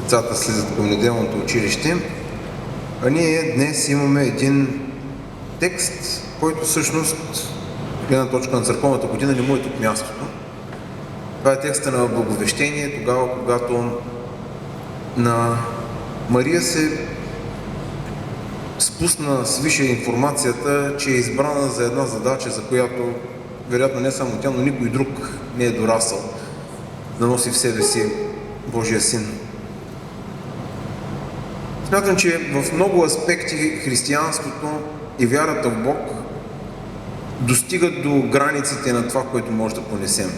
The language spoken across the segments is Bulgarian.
децата слизат към неделното училище. А ние днес имаме един текст, който всъщност, гледна точка на църковната година, не му е тук мястото. Това е текста на Благовещение, тогава, когато на Мария се спусна свише информацията, че е избрана за една задача, за която вероятно не само тя, но никой друг не е дорасъл да носи в себе си Божия Син. Смятам, че в много аспекти християнството и вярата в Бог достигат до границите на това, което може да понесем.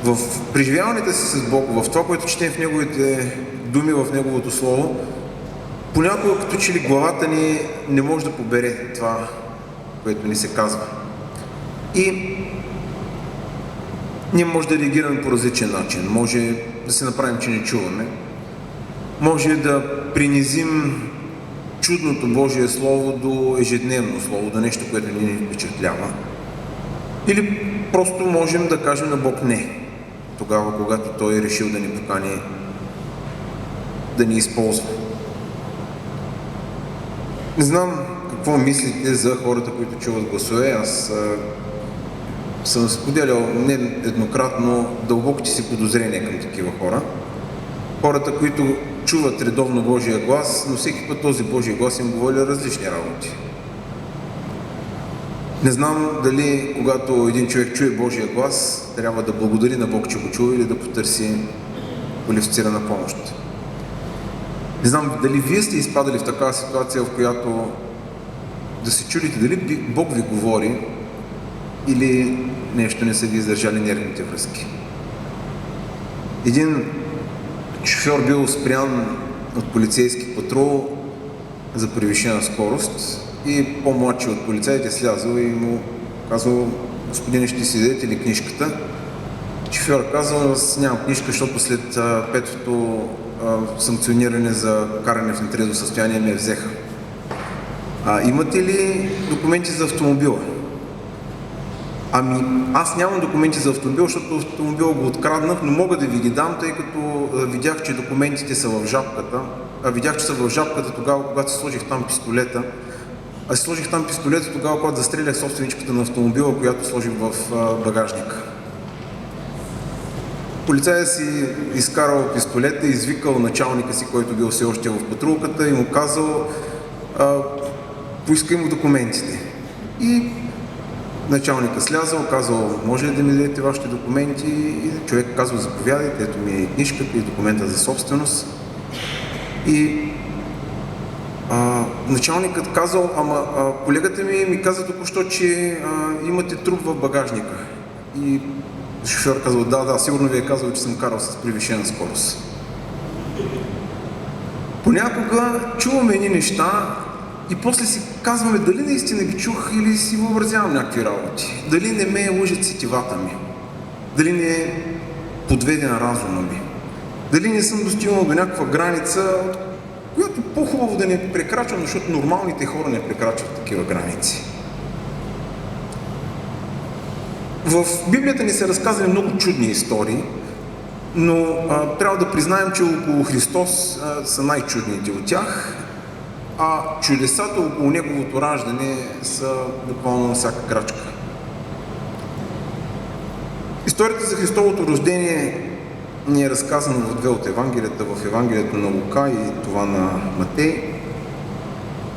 В преживяването си с Бог, в това, което четем в Неговите думи, в Неговото Слово, понякога като че ли главата ни не може да побере това, което ни се казва. И ние може да реагираме по различен начин. Може да се направим, че не чуваме. Може да принизим чудното Божие Слово до ежедневно Слово, до нещо, което ни впечатлява. Или просто можем да кажем на Бог не, тогава, когато Той е решил да ни покани, да ни използва. Не знам какво мислите за хората, които чуват гласове. Аз съм споделял не еднократно дълбоките си подозрения към такива хора. Хората, които чуват редовно Божия глас, но всеки път този Божия глас им говори различни работи. Не знам дали когато един човек чуе Божия глас, трябва да благодари на Бог, че го чува, или да потърси квалифицирана помощ. Не знам дали вие сте изпадали в такава ситуация, в която да се чудите дали Бог ви говори или нещо не са ви издържали нервните връзки. Един шофьор бил спрян от полицейски патрул за превишена скорост и по-младши от полицаите слязал и му казал: господине, ще си дадете ли книжката? Шофьор казал: аз нямам книжка, защото след петото санкциониране за каране в нетрезво състояние ме взеха. Имате ли документи за автомобила? Аз нямам документи за автомобил, защото автомобила го откраднах, но мога да ви ги дам, тъй като видях, че документите са в жапката. Видях, че са в жапката тогава, когато си сложих там пистолета. Аз си сложих там пистолета тогава, когато застрелях собственичката на автомобила, която сложих в багажника. Полицаят си изкарал пистолета, извикал началника си, който бил все още в патрулката, и му казал: поискай му документите. И началника слязал, казал: може ли да ми дадете вашите документи? И човек казал: заповядайте, ето ми е книжката и документа за собственост. И началникът казал: колегата ми каза току-що, че имате труп в багажника. И шофьор казал: да, сигурно ви е казал, че съм карал с превишена скорост. Понякога чуваме едни неща и после си казваме дали наистина ги чух или си въобразявам някакви работи. Дали не ме лъжат сетивата ми. Дали не е подведен разума ми. Дали не съм достигнал до някаква граница, която по-хубаво да не прекрачвам, защото нормалните хора не прекрачват такива граници. В Библията ни са разказани много чудни истории, но трябва да признаем, че около Христос са най-чудните от тях, а чудесата около Неговото раждане са буквално на всяка крачка. Историята за Христовото рождение ни е разказана в две от Евангелията, в Евангелието на Лука и това на Матей.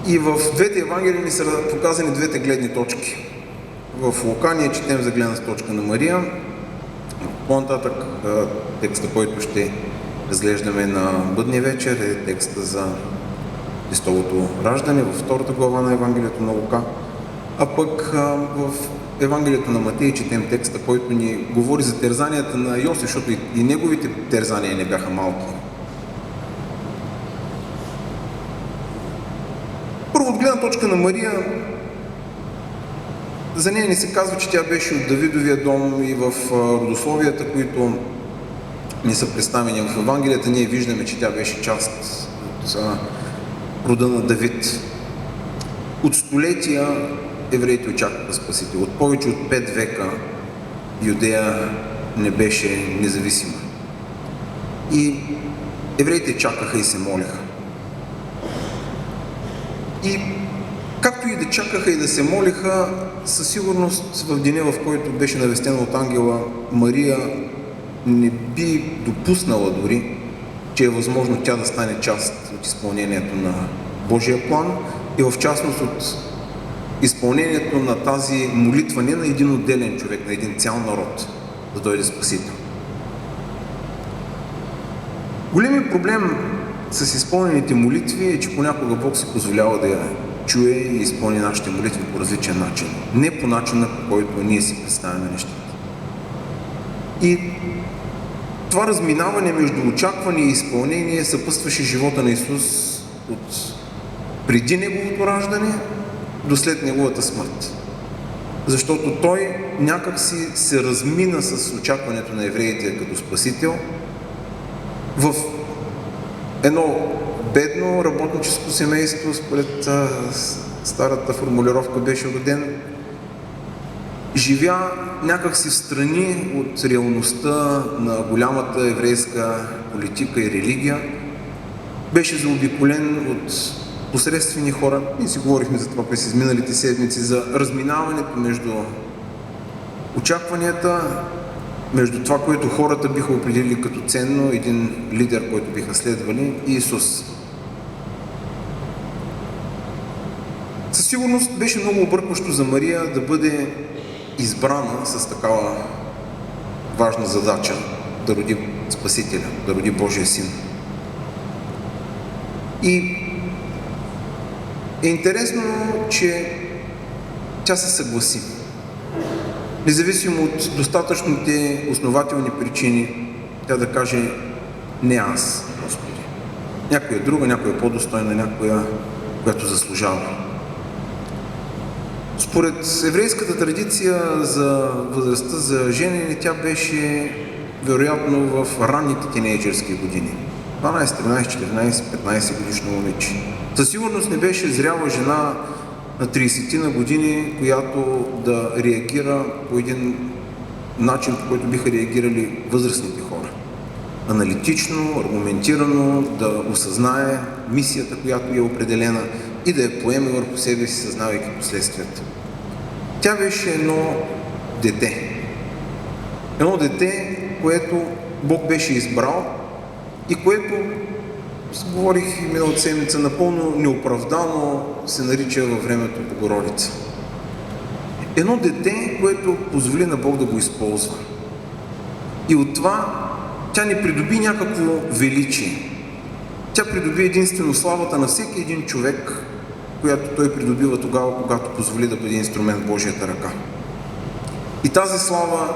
И в двете Евангелия ни са показани двете гледни точки. В Лука ние четем за гледна точка на Мария. По-нататък текста, който ще разглеждаме на бъдния вечер, е текста за Христовото раждане във втората глава на Евангелието на Лука. А пък в Евангелието на Матей четем текста, който ни говори за терзанията на Йосиф, защото и неговите терзания не бяха малки. Първо, от гледна точка на Мария, за нея ни се казва, че тя беше от Давидовия дом, и в родословията, които ни са представени в Евангелията, ние виждаме, че тя беше част от рода на Давид. От столетия евреите очакваха Спасител. От повече от 5 века Юдея не беше независима. И евреите чакаха и се молеха. И както и да чакаха и да се молиха, със сигурност в деня, в който беше навестена от ангела, Мария не би допуснала дори, че е възможно тя да стане част от изпълнението на Божия план и в частност от изпълнението на тази молитва не на един отделен човек, на един цял народ да дойде Спасител. Големият проблем с изпълнените молитви е, че понякога Бог си позволява да я чуе и изпълни нашите молитви по различен начин. Не по начина, по който ние си представяме нещата. И това разминаване между очакване и изпълнение съпътстваше живота на Исус от преди Неговото раждане до след Неговата смърт. Защото Той някак си се размина с очакването на евреите като Спасител. В едно бедно работническо семейство, според старата формулировка, беше роден. Живя някакси в страни от реалността на голямата еврейска политика и религия. Беше заобиколен от посредствени хора. Ние си говорихме за това през изминалите седмици, за разминаването между очакванията, между това, което хората биха определили като ценно, един лидер, който биха следвали, и Исус. Със сигурност беше много объркващо за Мария да бъде избрана с такава важна задача да роди Спасителя, да роди Божия Син. И е интересно, че тя се съгласи. Независимо от достатъчните основателни причини, тя да каже: не аз, Господи. Някоя друга, някоя по-достойна, някоя, която заслужава. Според еврейската традиция за възрастта за женене, тя беше вероятно в ранните тинейджърски години. 12, 13, 14, 15 годишно момиче. Със сигурност не беше зряла жена на 30 години, която да реагира по един начин, по който биха реагирали възрастните хора. Аналитично, аргументирано, да осъзнае мисията, която е определена и да я поеме върху себе си, съзнавайки последствията. Тя беше едно дете. Едно дете, което Бог беше избрал и което, говорих и миналата седмица, напълно неоправдано се нарича във времето Богородица. Едно дете, което позволи на Бог да го използва. И от това тя не придоби някакво величие. Тя придоби единствено славата на всеки един човек, която той придобива тогава, когато позволи да бъде инструмент в Божията ръка. И тази слава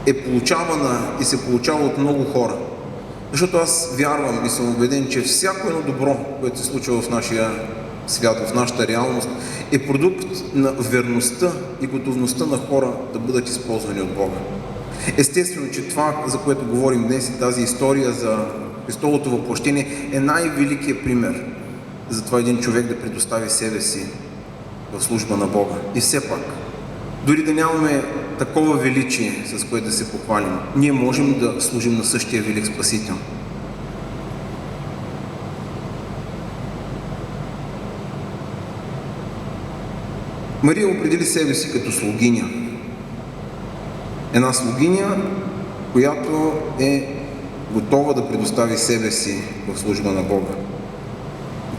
е получавана и се получава от много хора. Защото аз вярвам и съм убеден, че всяко едно добро, което се случва в нашия свят, в нашата реалност, е продукт на верността и готовността на хора да бъдат използвани от Бога. Естествено, че това, за което говорим днес, и тази история за Христовото въплъщение, е най-великият пример за това един човек да предостави себе си в служба на Бога. И все пак, дори да нямаме такова величие, с което да се похвалим, ние можем да служим на същия велик Спасител. Мария определи себе си като слугиня. Една слугиня, която е готова да предостави себе си в служба на Бога.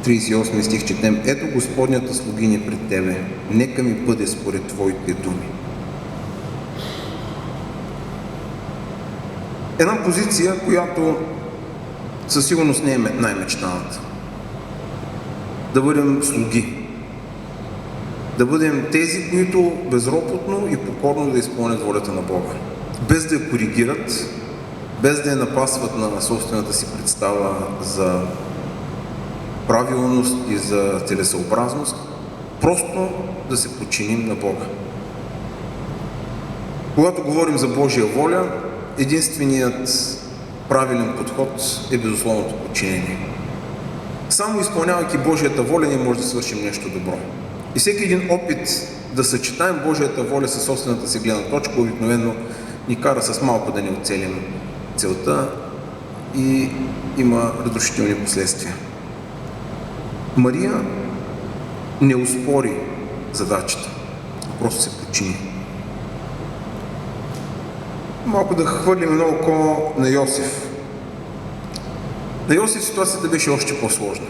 38 стих четем: ето Господнята слугиня пред тебе, нека ми бъде според твоите думи. Една позиция, която със сигурност не е най-мечтаната. Да бъдем слуги. Да бъдем тези, които безропотно и покорно да изпълнят волята на Бога. Без да я коригират, без да я напасват на собствената си представа за правилност и за целесъобразност, просто да се подчиним на Бога. Когато говорим за Божия воля, единственият правилен подход е безусловното подчинение. Само изпълнявайки Божията воля, ние можем да свършим нещо добро. И всеки един опит да съчетаем Божията воля със собствената си гледна точка обикновено ни кара с малко да не оцелим целта и има разрушителни последствия. Мария не оспори задачата, просто се подчини. Малко да хвърлим едно око на Йосиф. На Йосиф ситуацията беше още по-сложна.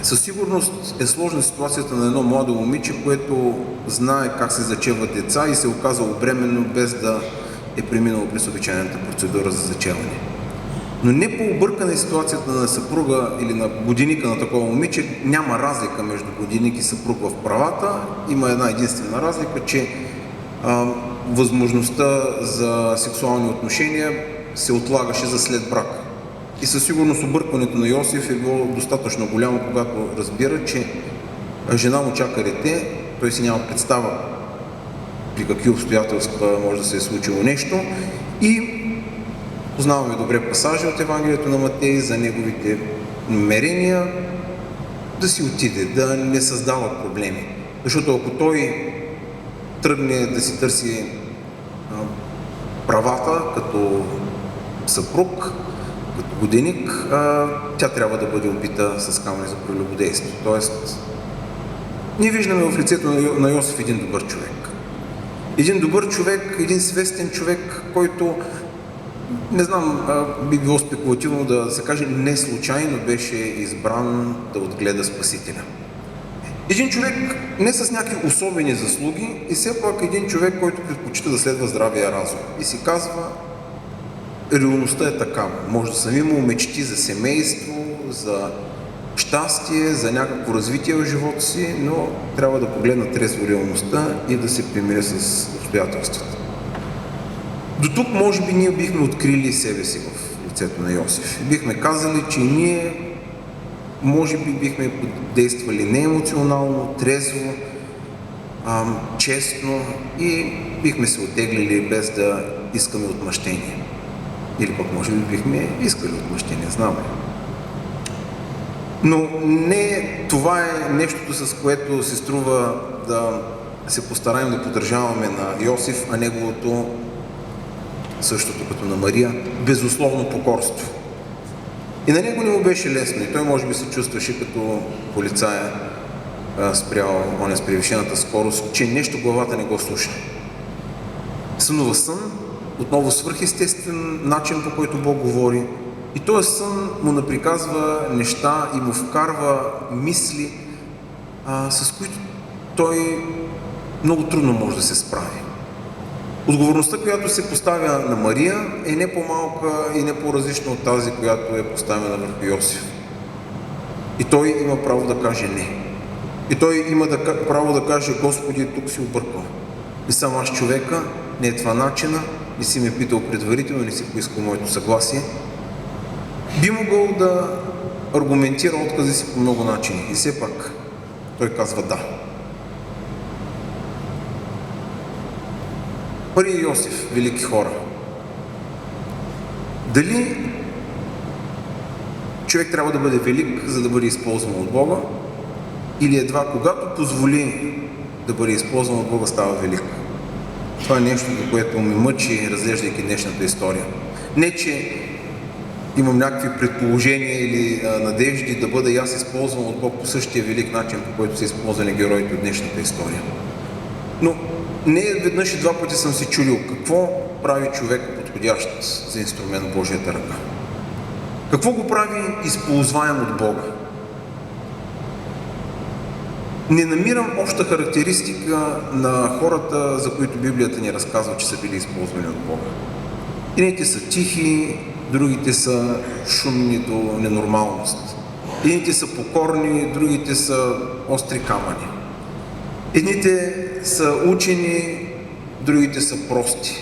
Със сигурност е сложна ситуацията на едно младо момиче, което знае как се зачеват деца и се е оказало бременно, без да е преминало през обичайната процедура за зачеване. Но не по-объркана е ситуацията на съпруга или на годинника на такова момиче. Няма разлика между годинник и съпруг в правата. Има една единствена разлика, че възможността за сексуални отношения се отлагаше за след брак. И със сигурност объркването на Йосиф е било достатъчно голямо, когато разбира, че жена му чака дете, той си няма представа при какви обстоятелства може да се е случило нещо и познаваме добре пасажи от Евангелието на Матей за неговите намерения да си отиде, да не създава проблеми. Защото ако той тръгне да си търси правата като съпруг, като годинник, тя трябва да бъде убита с камъни за прелюбодейство. Тоест, ние виждаме в лицето на Йосиф един добър човек. Един добър човек, един свестен човек, който, не знам, би било спекулативно да се каже, не случайно беше избран да отгледа Спасителя. Един човек не с някакви особени заслуги и все пак един човек, който предпочита да следва здравия разум и си казва, реалността е такава. Може да съм имал мечти за семейство, за щастие, за някакво развитие в живота си, но трябва да погледна трезво реалността и да се примиря с обстоятелствата. До тук, може би, ние бихме открили себе си в лицето на Йосиф. Бихме казали, че ние, може би, бихме действали неемоционално, трезво, честно и бихме се оттеглили без да искаме отмъщение. Или пък може би бихме искали отмъщение, знам ли. Но не това е нещото, с което се струва да се постараем да поддържаваме на Йосиф, а неговото, същото като на Мария, безусловно покорство. И на него не му беше лесно и той може би се чувстваше като полицая спрял оня с превишената скорост, че нещо главата не го слуша. Сънува сън, отново свръхестествен начин, по който Бог говори. И този сън му наприказва неща и му вкарва мисли, с които той много трудно може да се справи. Отговорността, която се поставя на Мария, е не по-малка и не по-различна от тази, която е поставена върху Йосиф. И той има право да каже не. И той има право да каже, Господи, тук си объркал. Не съм аз човека, не е това начина, не си ме питал предварително, не си поискал моето съгласие. Би могъл да аргументира отказа си по много начини. И все пак той казва да. Мария и Йосиф, велики хора. Дали човек трябва да бъде велик, за да бъде използван от Бога, или едва когато позволи да бъде използван от Бога, става велик? Това е нещо, до което ме мъчи, разглеждайки днешната история. Не, че имам някакви предположения или надежди да бъда и аз използван от Бог по същия велик начин, по който са използвани героите от днешната история. Но не веднъж и два пъти съм си чулил какво прави човек подходящ за инструмент в Божията ръка. Какво го прави използваем от Бога? Не намирам обща характеристика на хората, за които Библията ни разказва, че са били използвани от Бога. Едните са тихи, другите са шумни до ненормалност. Едните са покорни, другите са остри камъни. Едните са учени, другите са прости.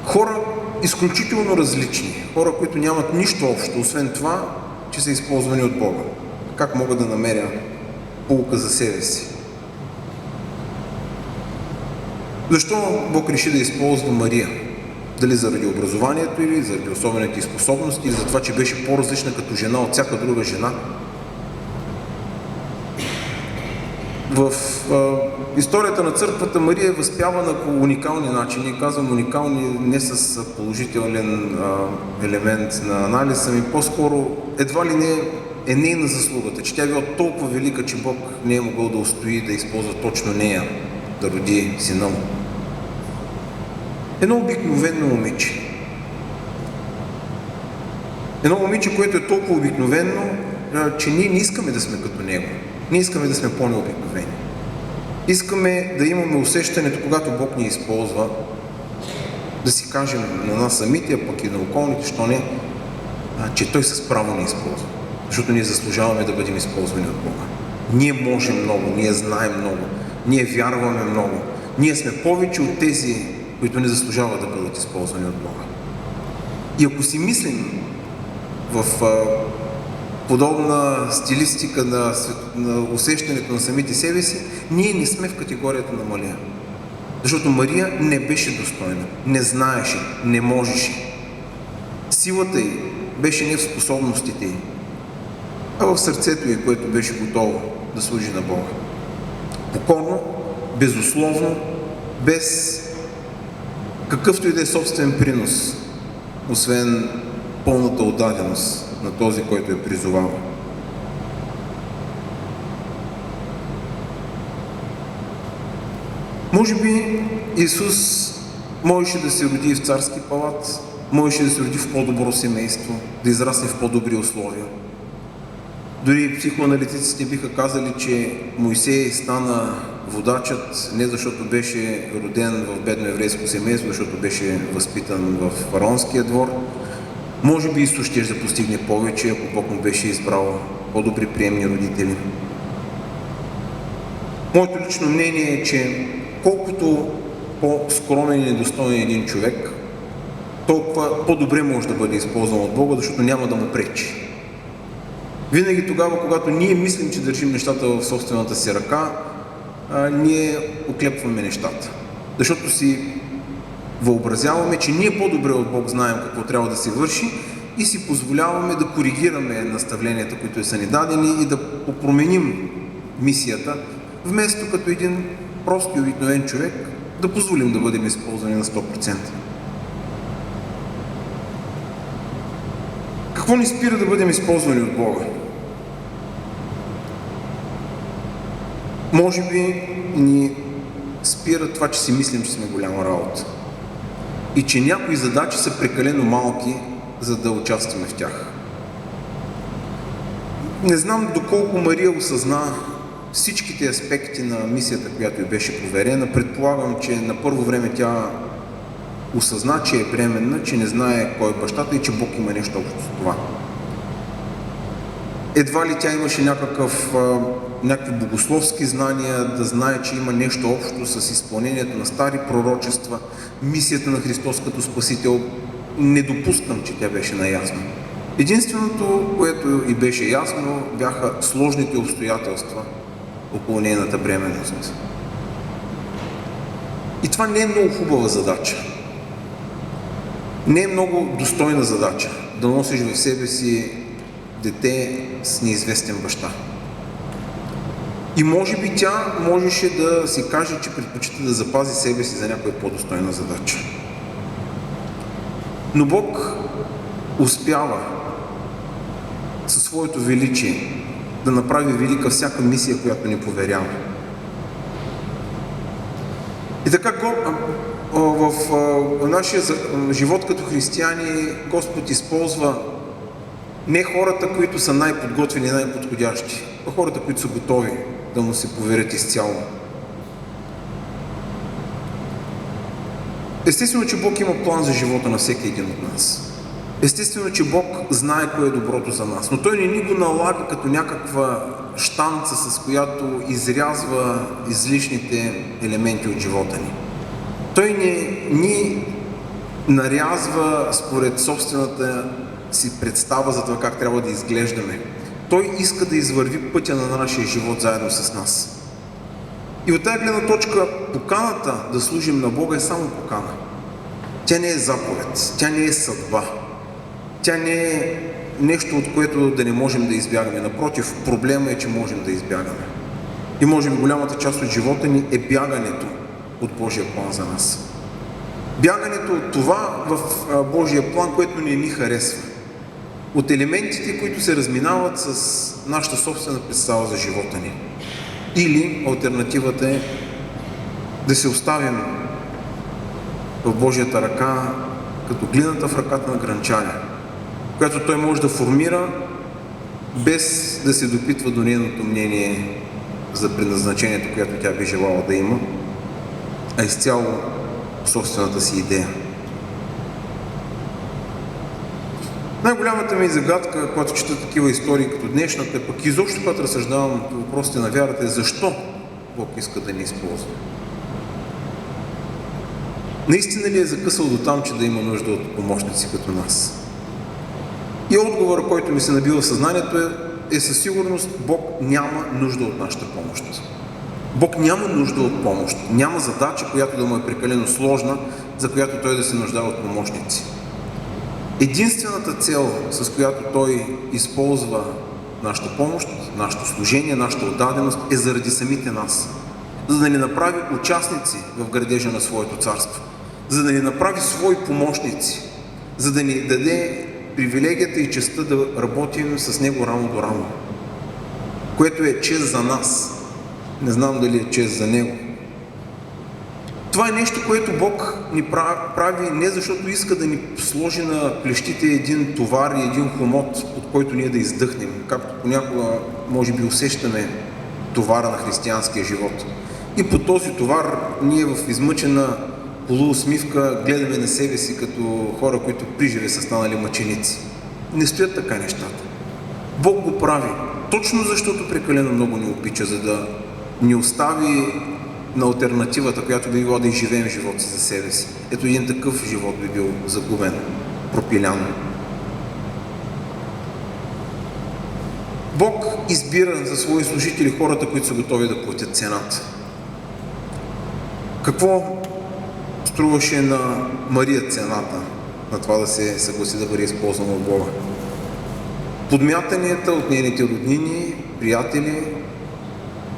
Хора изключително различни, хора, които нямат нищо общо, освен това, че са използвани от Бога. Как мога да намеря поука за себе си? Защо Бог реши да използва Мария? Дали заради образованието или заради особените способности, или за това, че беше по-различна като жена от всяка друга жена? В историята на църквата Мария е възпявана по уникални начини. Казвам уникални не с положителен елемент на анализ, ами по-скоро едва ли не е нейна заслугата, че тя е била толкова велика, че Бог не е могъл да устои да използва точно нея да роди сина му. Едно обикновено момиче. Едно момиче, което е толкова обикновено, че ние не искаме да сме като него. Ние искаме да сме по-необикновени. Искаме да имаме усещането, когато Бог ни използва, да си кажем на нас самите, а пък и на околните, що не, че Той с право ни използва. Защото ние заслужаваме да бъдем използвани от Бога. Ние можем много, ние знаем много, ние вярваме много. Ние сме повече от тези, които не заслужават да бъдат използвани от Бога. И ако си мислим в подобна стилистика на усещането на самите себе си, ние не сме в категорията на Мария. Защото Мария не беше достойна, не знаеше, не можеше. Силата й беше не в способностите й, а в сърцето й, което беше готово да служи на Бога. Покорно, безусловно, без какъвто и да е собствен принос, освен пълната отдаденост на този, който е призовал. Може би Исус можеше да се роди в царски палат, можеше да се роди в по-добро семейство, да израсне в по-добри условия. Дори психоаналитиците биха казали, че Мойсей стана водачът не защото беше роден в бедно еврейско семейство, защото беше възпитан в фараонския двор. Може би Исус ще да постигне повече, ако Бог му беше избрал по-добри приемни родители. Моето лично мнение е, че колкото по-скромен и недостоен един човек, толкова по-добре може да бъде използван от Бога, защото няма да му пречи. Винаги тогава, когато ние мислим, че държим нещата в собствената си ръка, ние оклепваме нещата. Защото си въобразяваме, че ние по-добре от Бог знаем какво трябва да се върши и си позволяваме да коригираме наставленията, които са ни дадени и да променим мисията, вместо като един прост и обикновен човек да позволим да бъдем използвани на 100%. Какво ни спира да бъдем използвани от Бога? Може би ни спира това, че си мислим, че сме голяма работа. И че някои задачи са прекалено малки, за да участваме в тях. Не знам доколко Мария осъзна всичките аспекти на мисията, която й беше поверена. Предполагам, че на първо време тя осъзна, че е бременна, че не знае кой е бащата и че Бог има нещо общо с това. Едва ли тя имаше някакви богословски знания, да знае, че има нещо общо с изпълнението на стари пророчества, мисията на Христос като Спасител. Не допускам, че тя беше наясно. Единственото, което и беше ясно, бяха сложните обстоятелства около нейната бременност. И това не е много хубава задача. Не е много достойна задача да носиш в себе си дете с неизвестен баща. И може би тя можеше да си каже, че предпочита да запази себе си за някоя по-достойна задача. Но Бог успява със своето величие да направи велика всяка мисия, която ни поверява. И така в нашия живот като християни Господ използва не хората, които са най-подготвени и най-подходящи, а хората, които са готови да му се поверят изцяло. Естествено, че Бог има план за живота на всеки един от нас. Естествено, че Бог знае кое е доброто за нас, но Той не ни го налага като някаква щанца, с която изрязва излишните елементи от живота ни. Той не ни нарязва според собствената си представа за това как трябва да изглеждаме. Той иска да извърви пътя на нашия живот заедно с нас. И от тази гледна точка поканата да служим на Бога е само покана. Тя не е заповед, тя не е съдба, тя не е нещо, от което да не можем да избягаме. Напротив, проблема е, че можем да избягаме. И може би голямата част от живота ни е бягането от Божия план за нас. Бягането от това в Божия план, което не ни харесва. От елементите, които се разминават с нашата собствена представа за живота ни. Или алтернативата е да се оставим в Божията ръка, като глината в ръката на гранчаря, която той може да формира, без да се допитва до нейното мнение за предназначението, което тя би желала да има, а изцяло собствената си идея. Най-голямата ми загадка, когато чета такива истории като днешната, пък изобщо когато разсъждавам по въпросите на вярата, е защо Бог иска да ни използва. Наистина ли е закъсал до там, че да има нужда от помощници като нас? И отговорът, който ми се набива в съзнанието е със сигурност Бог няма нужда от нашата помощ. Бог няма нужда от помощ. Няма задача, която да му е прекалено сложна, за която той да се нуждае от помощници. Единствената цел, с която той използва нашата помощ, нашето служение, нашата отдаденост, е заради самите нас. За да ни направи участници в градежа на своето царство. За да ни направи свои помощници. За да ни даде привилегията и честта да работим с него рамо до рамо. Което е чест за нас. Не знам дали е чест за него. Това е нещо, което Бог ни прави не защото иска да ни сложи на плещите един товар и един хомот, от който ние да издъхнем, както понякога може би усещаме товара на християнския живот. И по този товар ние в измъчена полуусмивка гледаме на себе си като хора, които приживе са станали мъченици. Не стоят така нещата. Бог го прави, точно защото прекалено много ни обича, за да ни остави на алтернативата, която би била да изживеем живота си за себе си. Ето един такъв живот би бил загубен, пропилян. Бог избира за свои служители хората, които са готови да платят цената. Какво струваше на Мария цената на това да се съгласи да бъде използвана от Бога? Подмятанията от нейните роднини, приятели,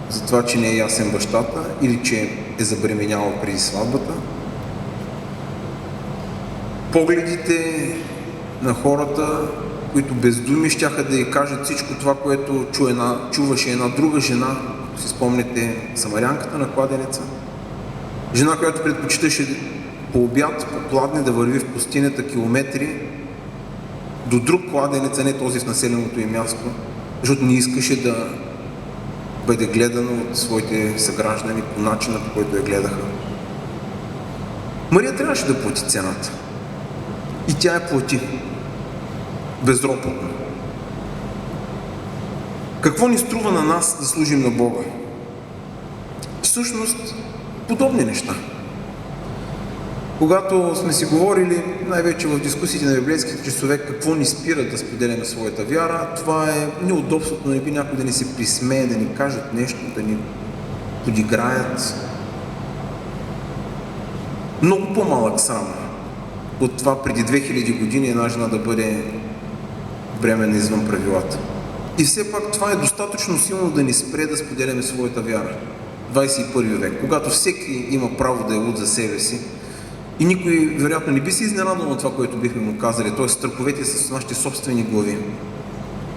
за това, че не е ясен бащата или че е забременяла преди сватбата. Погледите на хората, които без думи щяха да й кажат всичко това, което чуваше една друга жена, ако си спомняте самарянката на кладенеца. Жена, която предпочиташе по обяд, по пладне да върви в пустинята километри до друг кладенец, а не този в населеното им място, защото не искаше да бъде гледано от своите съграждани по начина, по който я гледаха. Мария трябваше да плати цената. И тя я плати. Безропотно. Какво ни струва на нас да служим на Бога? Всъщност, подобни неща. Когато сме си говорили, най-вече в дискусиите на библейските часове, какво ни спира да споделяме своята вяра, това е неудобството, не би някой да ни се присмее, да ни кажат нещо, да ни подиграят. Много по-малък срам от това преди 2000 години една жена да бъде бременна извън правилата. И все пак това е достатъчно силно да ни спре да споделяме своята вяра. 21 век, когато всеки има право да е луд за себе си, и никой, вероятно, не би се изненадал на това, което бихме му казали, т.е. страховете с нашите собствени глави.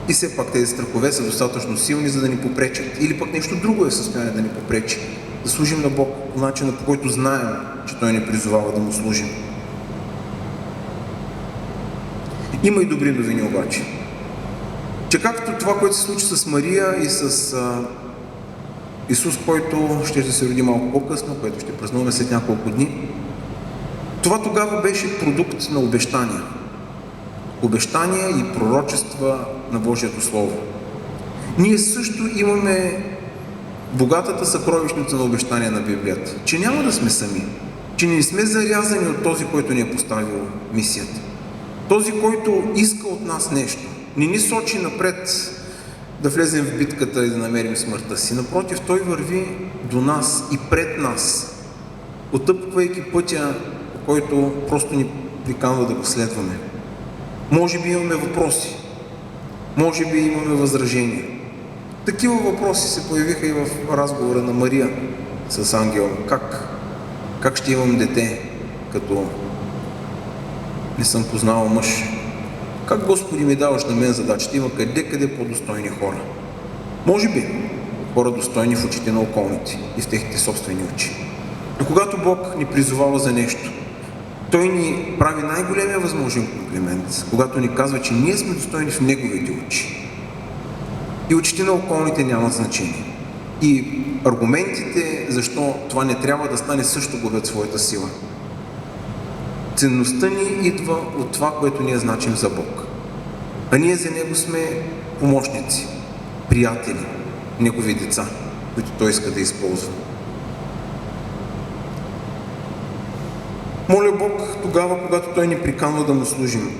И все пак тези страхове са достатъчно силни, за да ни попречат. Или пък нещо друго е в състояние да ни попречи. Да служим на Бог по начина, по който знаем, че Той ни призовава да му служим. Има и добри новини обаче. Че както това, което се случи с Мария и с Исус, който ще се роди малко по-късно, което ще празнуваме след няколко дни, това тогава беше продукт на обещания. Обещания и пророчества на Божието Слово. Ние също имаме богатата съкровищница на обещания на Библията, че няма да сме сами, че не сме зарязани от този, който ни е поставил мисията. Този, който иска от нас нещо, не ни сочи напред да влезем в битката и да намерим смъртта си. Напротив, Той върви до нас и пред нас, отъпквайки пътя, по който просто ни приканва да го следваме. Може би имаме въпроси, може би имаме възражения, Такива въпроси се появиха и в разговора на Мария с ангела. Как ще имам дете, като не съм познала мъж? Как, Господи, ми даваш на мен задачата? Има къде по-достойни хора. Може би хора достойни в очите на околните и в техните собствени очи. Но когато Бог ни призовава за нещо, Той ни прави най-големия възможен комплимент, когато ни казва, че ние сме достойни в Неговите очи. И очите на околните нямат значение. И аргументите защо това не трябва да стане също губят своята сила. Ценността ни идва от това, което ние значим за Бог. А ние за Него сме помощници, приятели, Негови деца, които Той иска да използва. Моля Бог тогава, когато Той ни приканва да Му служим,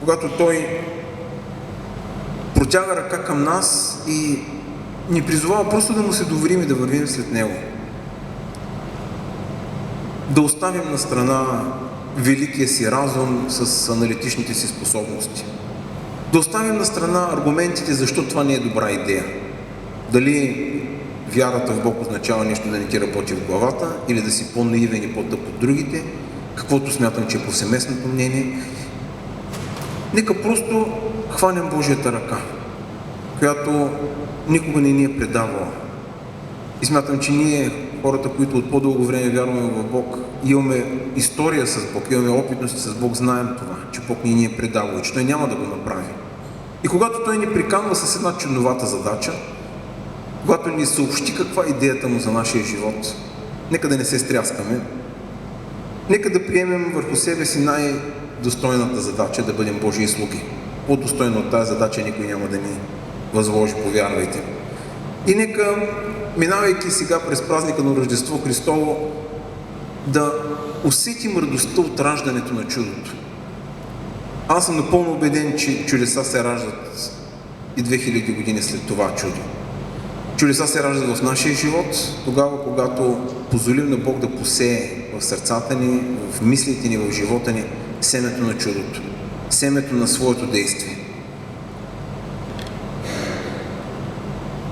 когато Той протяга ръка към нас и ни призовава просто да Му се доверим и да вървим след Него. Да оставим на страна великия си разум с аналитичните си способности. Да оставим на страна аргументите защо това не е добра идея. Дали вярата в Бог означава нещо да не ти работи в главата или да си по-наивен и по-тъп от другите, каквото смятам, че е повсеместното мнение. Нека просто хванем Божията ръка, която никога не ни е предавала. И смятам, че ние, хората, които от по-дълго време вярваме в Бог, имаме история с Бог, имаме опитности с Бог, знаем това, че Бог ни е предавал и че Той няма да го направи. И когато Той ни приканва с една чудновата задача, когато ни съобщи каква е идеята Му за нашия живот, нека да не се стряскаме, нека да приемем върху себе си най-достойната задача да бъдем Божии слуги. По-достойно от тази задача никой няма да ни възложи, повярвайте. И нека, минавайки сега през празника на Рождество Христово, да усетим радостта от раждането на чудото. Аз съм напълно убеден, че чудеса се раждат и 2000 години след това чудо. Чудеса се раждат в нашия живот, тогава, когато позволим на Бог да посее в сърцата ни, в мислите ни, в живота ни семето на чудото, семето на своето действие.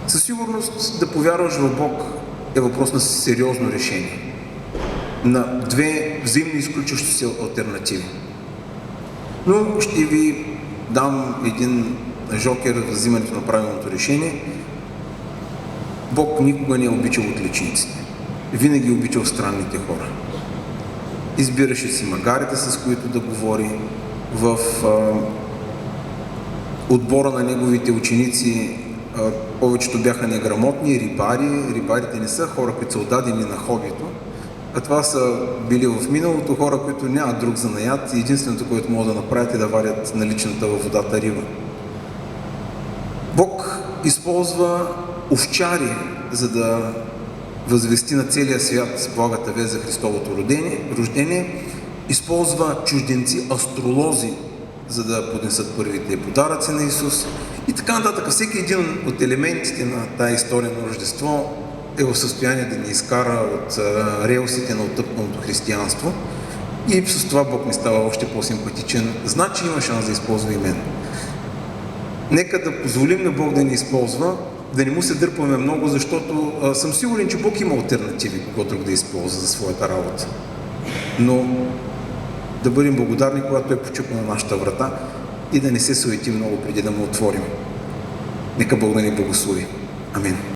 Със сигурност да повярваш в Бог е въпрос на сериозно решение, на две взаимно изключващи се алтернативи. Но ще ви дам един жокер за взимането на правилното решение. Бог никога не е обичал отличниците. Винаги е обичал странните хора. Избираше си магарите, с които да говори. В отбора на Неговите ученици повечето бяха неграмотни, рибари. Рибарите не са хора, които са отдадени на хобито, а това са били в миналото хора, които нямат друг занаят и единственото, което могат да направят е да варят наличната във водата риба. Бог използва овчари, за да възвести на целия свят благата вест за Христовото рождение, използва чужденци, астролози, за да поднесат първите подаръци на Исус и така нататък. Всеки един от елементите на тази история на Рождество е в състояние да ни изкара от релсите на оттъпналото християнство и с това Бог ми става още по-симпатичен. Значи има шанс да използва и мен. Нека да позволим на Бог да ни използва, да не му се дърпаме много, защото съм сигурен, че Бог има алтернативи, кого друг да използва за своята работа. Но да бъдем благодарни, когато Той почука на нашата врата и да не се суети много преди да му отворим. Нека Бог да ни благослови. Амин.